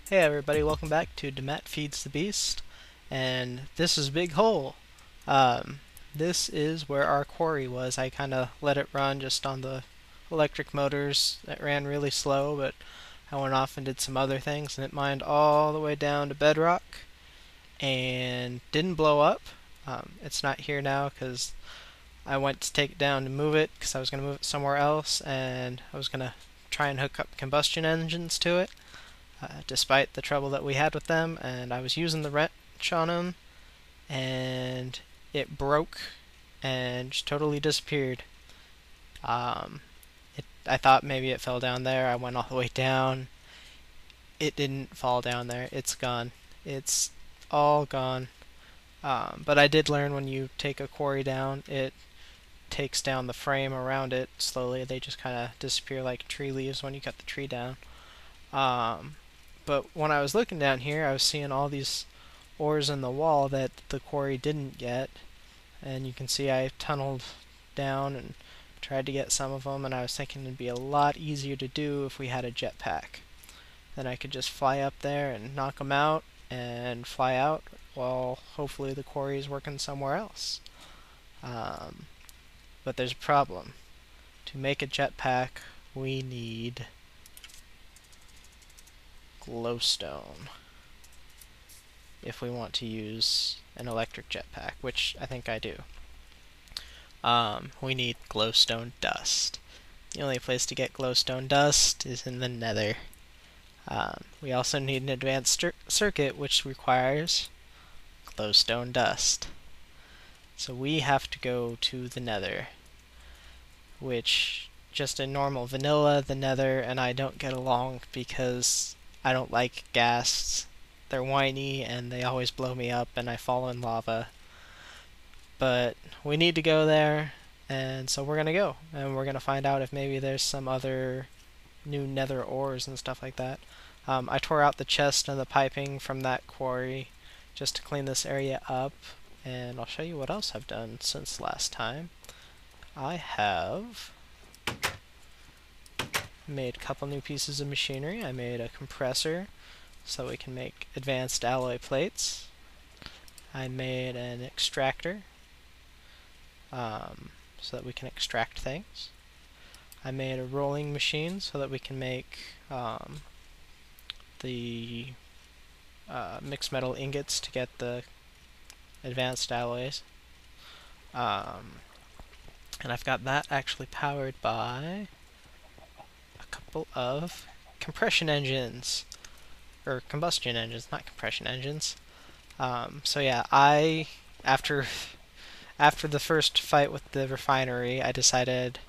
Hey everybody, welcome back to Demet Feeds the Beast, and this is Big Hole. Um, this is where our quarry was. I kind of let it run just on the electric motors. It ran really slow, but I went off and did some other things, and it mined all the way down to bedrock, and didn't blow up. It's not here now because I went to take it down to move it because I was going to move it somewhere else, and I was going to try and hook up combustion engines to it despite the trouble that we had with them, and I was using the wrench on them, and it broke and just totally disappeared. Um, I thought maybe it fell down there. I went all the way down. It didn't fall down there. It's gone. It's all gone. But I did learn when you take a quarry down, it takes down the frame around it slowly. They just kind of disappear like tree leaves when you cut the tree down. Um, but when I was looking down here, I was seeing all these ores in the wall that the quarry didn't get, and you can see I tunneled down and tried to get some of them, and I was thinking it'd be a lot easier to do if we had a jetpack. Then I could just fly up there and knock them out and fly out while hopefully the quarry is working somewhere else. Um, but there's a problem. To make a jetpack, we need glowstone if we want to use an electric jetpack, which I think I do. We need glowstone dust. The only place to get glowstone dust is in the Nether. We also need an advanced circuit which requires glowstone dust. So we have to go to the Nether, which just in normal vanilla, the Nether and I don't get along because I don't like ghasts. They're whiny and they always blow me up and I fall in lava. But we need to go there, and so we're going to go. And we're going to find out if maybe there's some other new nether ores and stuff like that. I tore out the chest and the piping from that quarry just to clean this area up. And I'll show you what else I've done since last time. I have made a couple new pieces of machinery. I made a compressor so we can make advanced alloy plates. I made an extractor so that we can extract things. I made a rolling machine so that we can make the mixed metal ingots to get the advanced alloys. And I've got that actually powered by a couple of compression engines. Or combustion engines, not compression engines. So yeah, after the first fight with the refinery, I decided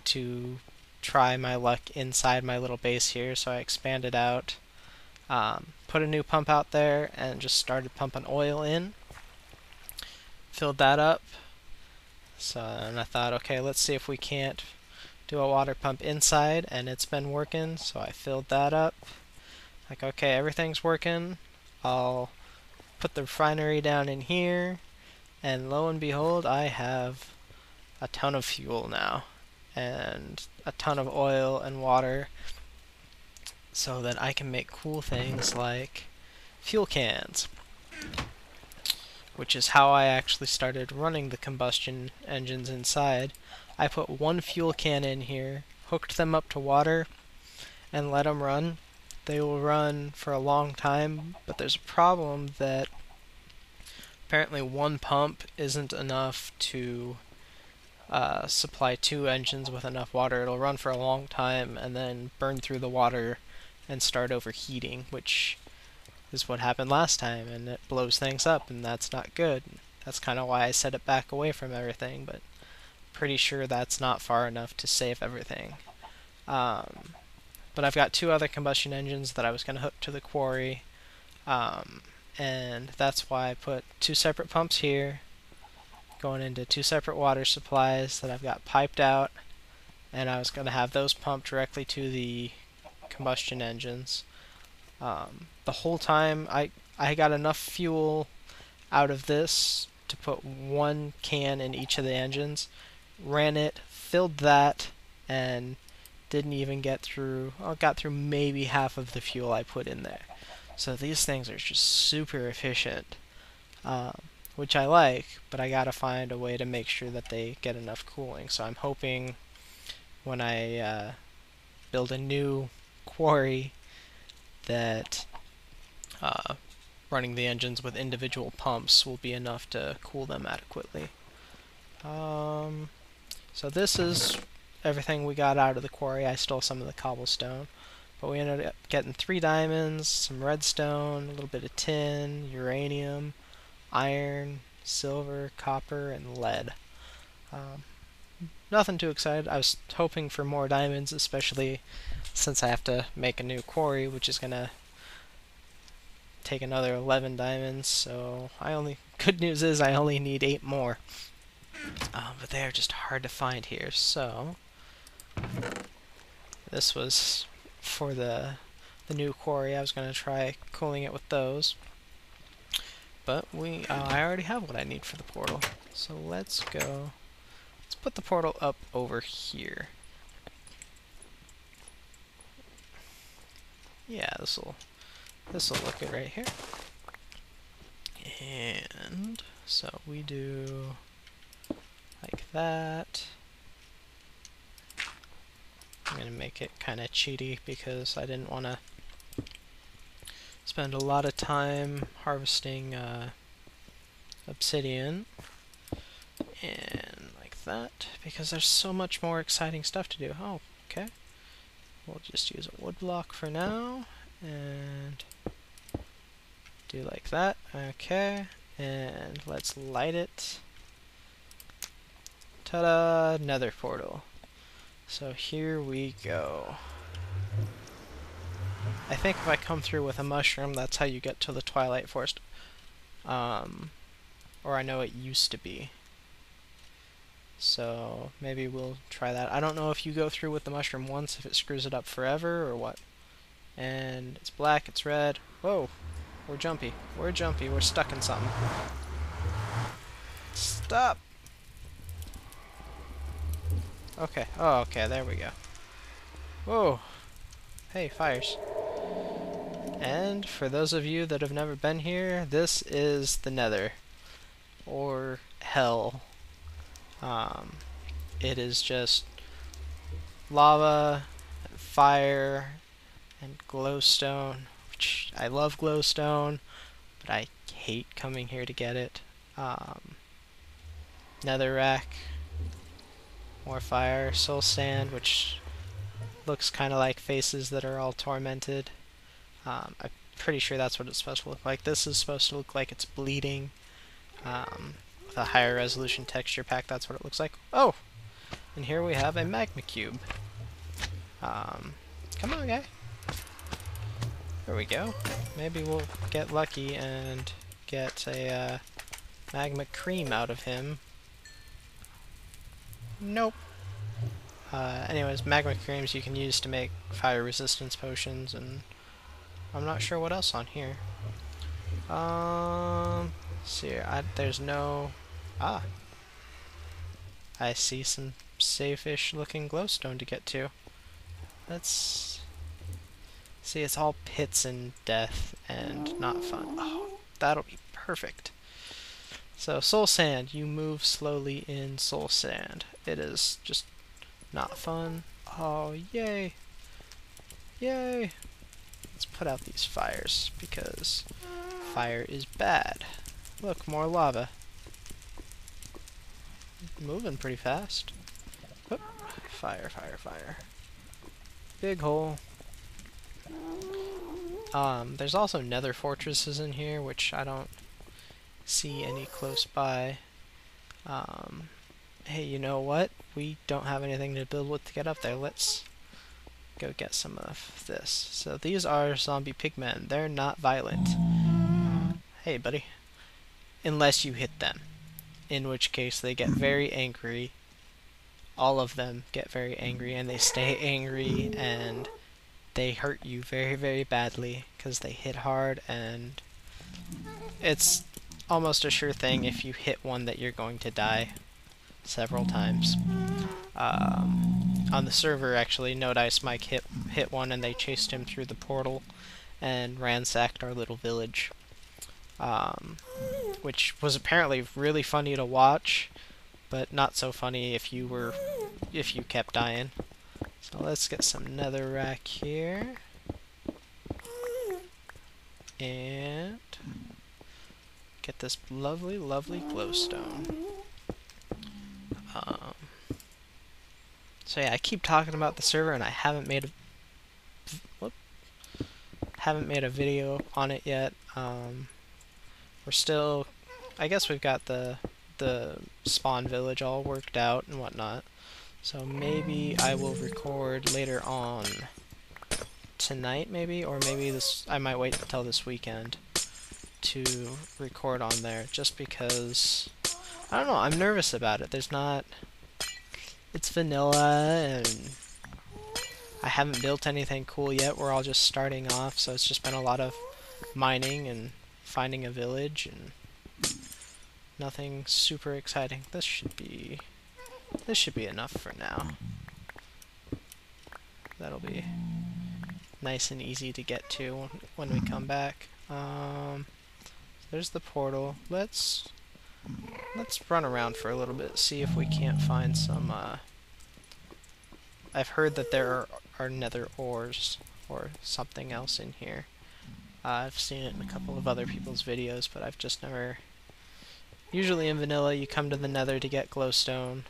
to try my luck inside my little base here, so I expanded out, put a new pump out there, and just started pumping oil in. Filled that up. And I thought, okay, let's see if we can't do a water pump inside, and it's been working, so I filled that up. Like, okay, everything's working. I'll put the refinery down in here, and lo and behold, I have a ton of fuel now, and a ton of oil and water, so that I can make cool things like fuel cans, which is how I actually started running the combustion engines inside. I put one fuel can in here, hooked them up to water, and let them run. They will run for a long time, but there's a problem that apparently one pump isn't enough to supply two engines with enough water. It'll run for a long time and then burn through the water and start overheating, which is what happened last time, and it blows things up, and that's not good. That's kind of why I set it back away from everything, but pretty sure that's not far enough to save everything. But I've got two other combustion engines that I was going to hook to the quarry, and that's why I put two separate pumps here, going into two separate water supplies that I've got piped out, and I was going to have those pumped directly to the combustion engines. The whole time I got enough fuel out of this to put one can in each of the engines, ran it, filled that, and didn't even get through, well, got through maybe half of the fuel I put in there. So these things are just super efficient, which I like, but I gotta find a way to make sure that they get enough cooling. So I'm hoping when I build a new quarry that running the engines with individual pumps will be enough to cool them adequately. So this is everything we got out of the quarry. I stole some of the cobblestone, but we ended up getting 3 diamonds, some redstone, a little bit of tin, uranium, iron, silver, copper, and lead. Nothing too excited. I was hoping for more diamonds, especially since I have to make a new quarry, which is gonna take another 11 diamonds. So good news is I only need 8 more. But they are just hard to find here. So this was for the new quarry. I was gonna try cooling it with those, but I already have what I need for the portal. So let's go. Let's put the portal up over here. Yeah, this'll look good right here. And so we do like that. I'm gonna make it kind of cheaty because I didn't want to spend a lot of time harvesting obsidian. And like that, because there's so much more exciting stuff to do. Oh, okay. We'll just use a wood block for now, and do like that. Okay, and let's light it. Ta-da! Nether portal. So here we go. I think if I come through with a mushroom, that's how you get to the Twilight Forest. Or I know it used to be. So maybe we'll try that. I don't know if you go through with the mushroom once, if it screws it up forever or what. And it's black, it's red. Whoa! We're jumpy. We're jumpy. We're stuck in something. Stop! Okay. Oh, okay. There we go. Whoa! Hey, fires. And for those of you that have never been here, this is the Nether. Or Hell. It is just lava, and fire, and glowstone, which I love glowstone, but I hate coming here to get it. Netherrack, more fire, soul sand, which looks kind of like faces that are all tormented. I'm pretty sure that's what it's supposed to look like. This is supposed to look like it's bleeding. With a higher resolution texture pack, that's what it looks like. Oh! And here we have a magma cube. Come on, guy. There we go. Maybe we'll get lucky and get a magma cream out of him. Nope. Anyways, magma creams you can use to make fire resistance potions, and I'm not sure what else on here. See here, there's no... Ah. I see some safe-ish looking glowstone to get to. Let's... See, it's all pits and death and not fun. Oh, that'll be perfect. So, soul sand. You move slowly in soul sand. It is just not fun. Oh, yay. Yay. Let's put out these fires, because fire is bad. Look, more lava. Moving pretty fast. Oop. Fire, fire, fire. Big hole. There's also nether fortresses in here, which I don't see any close by. Hey, you know what? We don't have anything to build with to get up there. Let's go get some of this. So these are zombie pigmen. They're not violent. Hey, buddy. Unless you hit them. In which case they get very angry. All of them get very angry, and they stay angry, and they hurt you very, very badly because they hit hard, and it's almost a sure thing if you hit one that you're going to die several times. On the server, actually, Node Ice Mike hit one, and they chased him through the portal, and ransacked our little village, which was apparently really funny to watch, but not so funny if you kept dying. So let's get some netherrack here, and get this lovely, lovely glowstone. So yeah, I keep talking about the server, and I haven't made a video on it yet. We're still, I guess we've got the spawn village all worked out and whatnot. So maybe I will record later on tonight, maybe, or maybe I might wait until this weekend to record on there, just because I don't know, I'm nervous about it. It's vanilla, and I haven't built anything cool yet. We're all just starting off, so it's just been a lot of mining and finding a village, and nothing super exciting. This should be enough for now. That'll be nice and easy to get to when we come back. There's the portal. Let's run around for a little bit, see if we can't find some, I've heard that there are nether ores or something else in here. I've seen it in a couple of other people's videos, but I've just never... Usually in vanilla you come to the nether to get glowstone,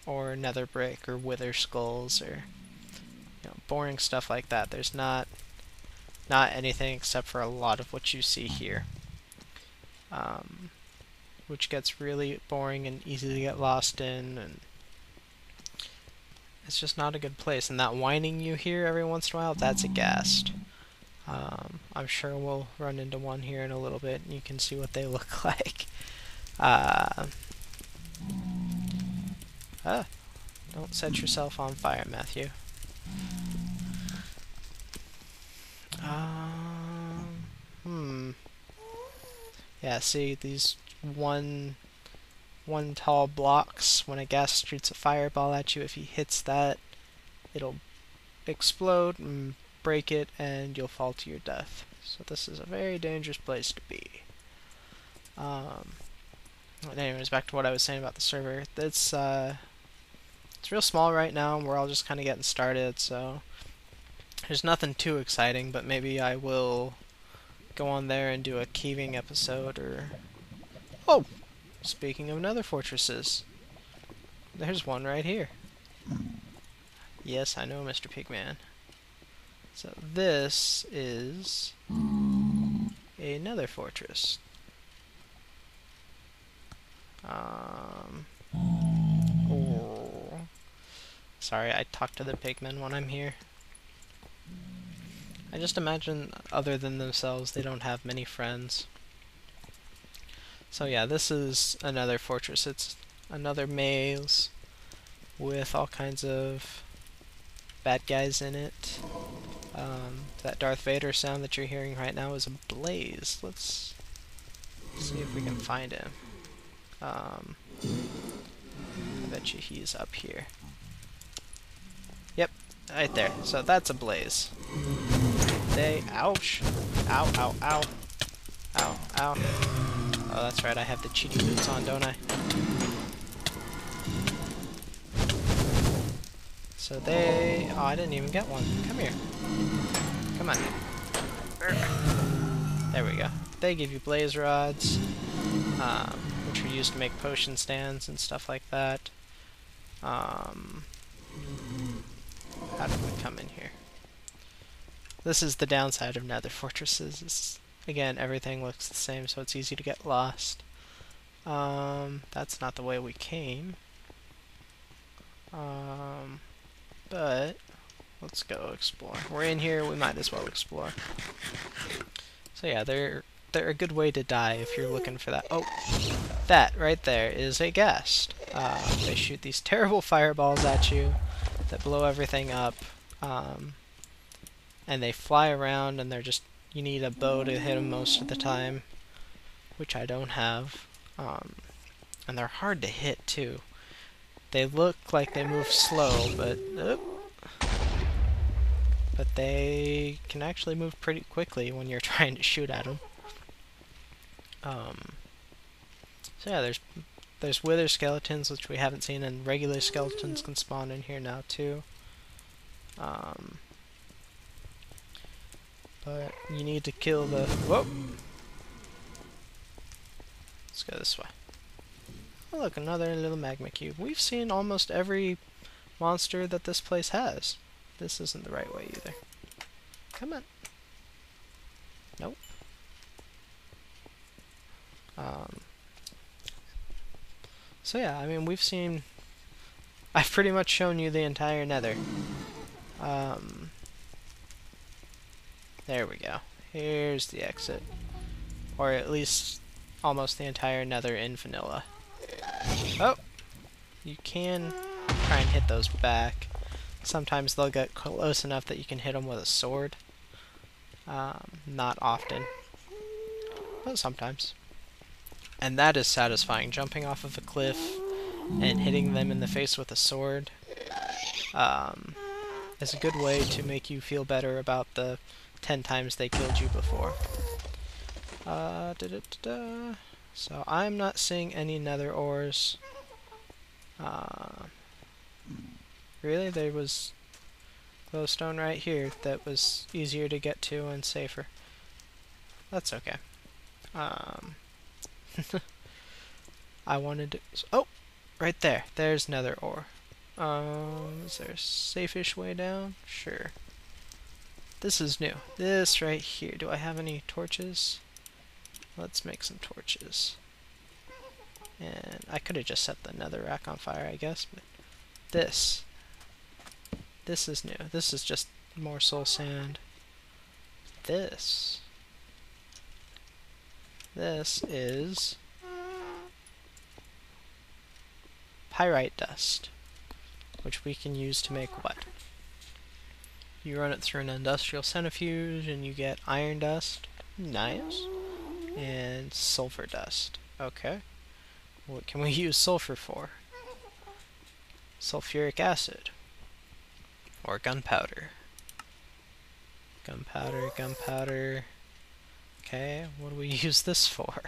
or nether brick, or wither skulls, or boring stuff like that. There's not anything except for a lot of what you see here. Which gets really boring and easy to get lost in, and it's just not a good place. And that whining you hear every once in a while, that's a ghast. I'm sure we'll run into one here in a little bit, and you can see what they look like. Don't set yourself on fire, Matthew. Yeah, see, these one tall blocks, when a ghast shoots a fireball at you, if he hits that, it'll explode and break it, and you'll fall to your death. So this is a very dangerous place to be. Anyways, back to what I was saying about the server. It's real small right now, and we're all just kind of getting started, so there's nothing too exciting, but maybe I will go on there and do a caving episode, or... Oh! Speaking of nether fortresses, there's one right here. Yes, I know, Mr. Pigman. So this is a nether fortress. Oh. Sorry, I talk to the pigmen when I'm here. I just imagine, other than themselves, they don't have many friends. So yeah, this is another fortress. It's another maze with all kinds of bad guys in it. That Darth Vader sound that you're hearing right now is a blaze. Let's see if we can find him. I bet you he's up here. Yep, right there. So that's a blaze. Ouch! Ow, ow, ow. Ow, ow. Oh, that's right, I have the cheaty boots on, don't I? So they... Oh, I didn't even get one. Come here. Come on. There we go. They give you blaze rods, which are used to make potion stands and stuff like that. How did we come in here? This is the downside of nether fortresses. Again, everything looks the same, so it's easy to get lost. That's not the way we came. But let's go explore. We're in here, we might as well explore. So yeah, they're a good way to die if you're looking for that. Oh, that right there is a ghast. They shoot these terrible fireballs at you that blow everything up. And they fly around, and they're just... You need a bow to hit them most of the time, which I don't have. And they're hard to hit, too. They look like they move slow, but... but they can actually move pretty quickly when you're trying to shoot at them. So yeah, there's wither skeletons, which we haven't seen, and regular skeletons can spawn in here now too. But you need to kill the... Whoa! Let's go this way. Oh look, another little magma cube. We've seen almost every monster that this place has. This isn't the right way either. Come on. Nope. So yeah, I mean, we've seen... I've pretty much shown you the entire Nether. There we go. Here's the exit. Or at least almost the entire Nether in vanilla. Oh! You can try and hit those back. Sometimes they'll get close enough that you can hit them with a sword. Not often, but sometimes. And that is satisfying, jumping off of a cliff and hitting them in the face with a sword. Is a good way to make you feel better about the 10 times they killed you before. So I'm not seeing any nether ores. Really? There was glowstone right here that was easier to get to and safer. That's okay. I wanted to... Oh! Right there. There's nether ore. Is there a safe-ish way down? Sure. This is new. This right here. Do I have any torches? Let's make some torches. And I could have just set the nether rack on fire, I guess, but this is new. This is just more soul sand. This is pyrite dust, which we can use to make what? You run it through an industrial centrifuge and you get iron dust. Nice. And sulfur dust. Okay. What can we use sulfur for? Sulfuric acid. Or gunpowder. Gunpowder. Okay, what do we use this for?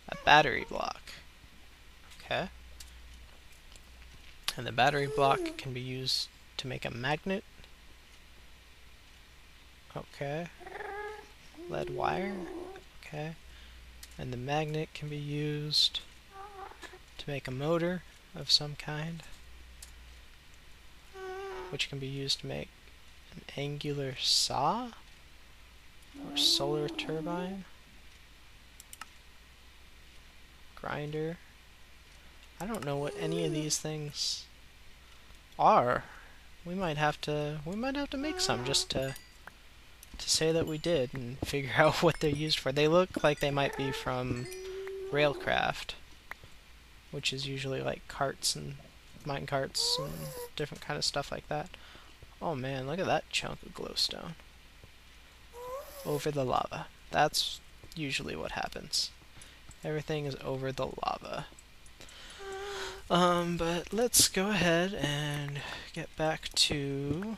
A battery block. Okay. And the battery block can be used to make a magnet. Okay. Lead wire. Okay. And the magnet can be used to make a motor of some kind, which can be used to make an angular saw or solar turbine. Grinder. I don't know what any of these things are. We might have to make some just to say that we did and figure out what they're used for. They look like they might be from railcraft, which is usually like carts and mine carts and different kind of stuff like that. Oh man, look at that chunk of glowstone over the lava. That's usually what happens. Everything is over the lava. But let's go ahead and get back to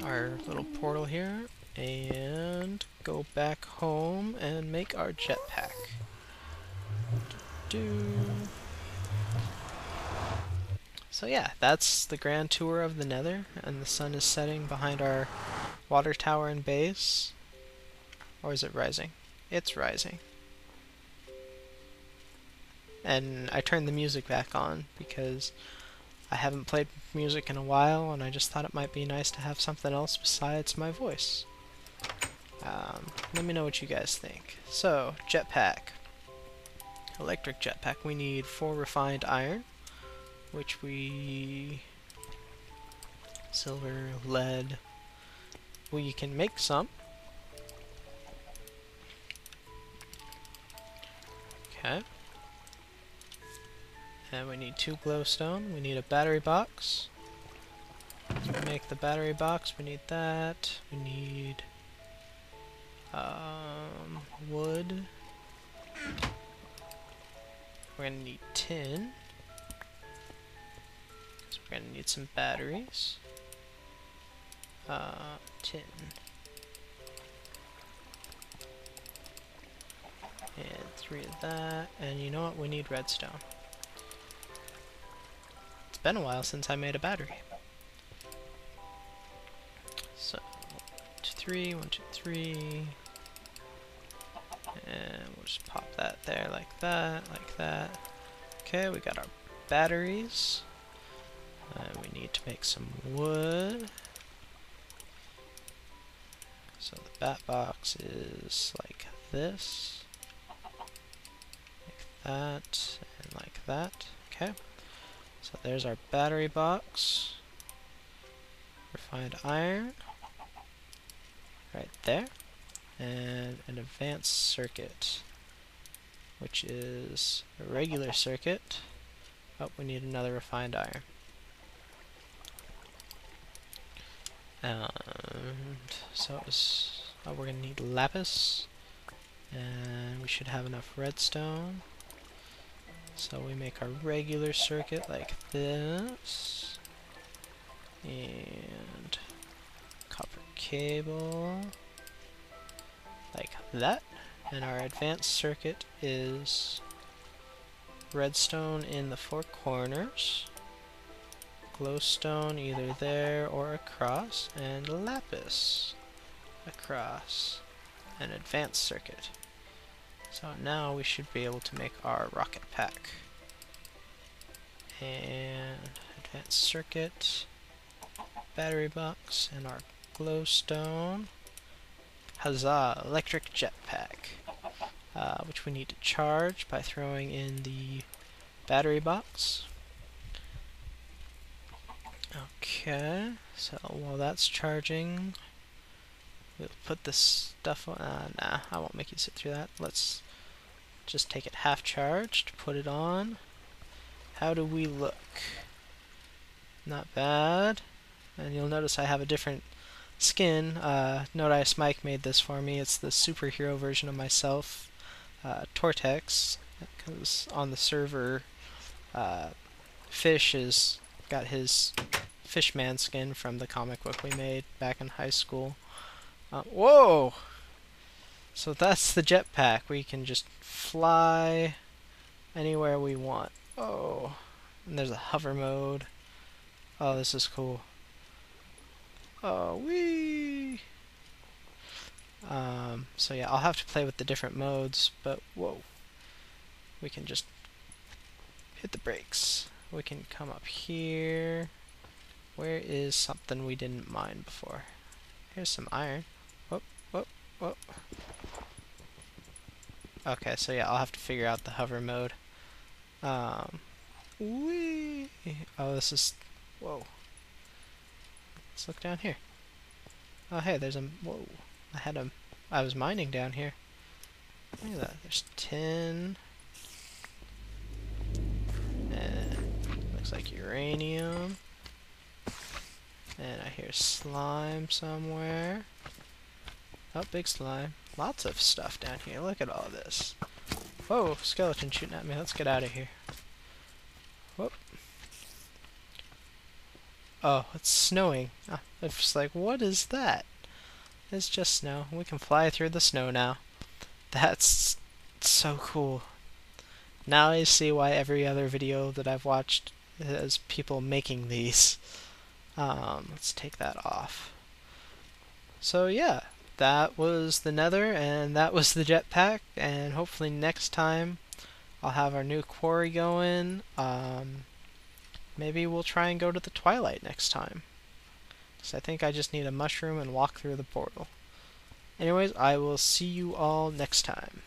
our little portal here and go back home and make our jetpack. So yeah, that's the grand tour of the Nether, and the sun is setting behind our water tower and base. Or is it rising? It's rising. And I turned the music back on because I haven't played music in a while, and I just thought it might be nice to have something else besides my voice. Let me know what you guys think. So, jetpack. Electric jetpack. We need 4 refined iron, which we... silver, lead. We can make some. Okay. And we need 2 glowstone. We need a battery box. To make the battery box, we need that. We need wood. We're gonna need tin. So we're gonna need some batteries. tin. And 3 of that. And you know what? We need redstone. It's been a while since I made a battery. So, 2, 3, 1, 2, 3. And we'll just pop that there like that, like that. Okay, we got our batteries. And we need to make some wood. So the bat box is like this. Like that, and like that. Okay. So there's our battery box. Refined iron. Right there. And an advanced circuit, which is a regular circuit. Oh, we need another refined iron. And so we're gonna need lapis, and we should have enough redstone. So we make our regular circuit like this, and copper cable like that, and our advanced circuit is redstone in the 4 corners, glowstone either there or across, and lapis across, an advanced circuit. So now we should be able to make our rocket pack. And advanced circuit, battery box, and our glowstone. Huzzah! Electric jetpack, which we need to charge by throwing in the battery box. Okay, so while that's charging, we'll put this stuff on. Nah, I won't make you sit through that. Let's just take it half charged, put it on. How do we look? Not bad. And you'll notice I have a different skin. Note Ice Mike made this for me. It's the superhero version of myself, Tortex, because on the server, Fish has got his Fishman skin from the comic book we made back in high school. Whoa! So that's the jetpack. We can just fly anywhere we want. Oh, and there's a hover mode. Oh, this is cool. Oh, wee! So yeah, I'll have to play with the different modes, but whoa. We can just hit the brakes. We can come up here. Where is something we didn't mine before? Here's some iron. Whoop, whoop, whoop. Okay, so yeah, I'll have to figure out the hover mode. Wee! Oh, this is... Whoa. Let's look down here. Oh, hey, there's a... Whoa. I was mining down here. Look at that. There's tin. And looks like uranium. And I hear slime somewhere. Oh, big slime. Lots of stuff down here. Look at all this. Whoa, skeleton shooting at me. Let's get out of here. Whoop. Oh, it's snowing. I'm just like, what is that? It's just snow. We can fly through the snow now. That's so cool. Now I see why every other video that I've watched has people making these. Let's take that off. So yeah, that was the Nether, and that was the jetpack, and hopefully next time I'll have our new quarry going. Maybe we'll try and go to the Twilight next time. So I think I just need a mushroom and walk through the portal. Anyways, I will see you all next time.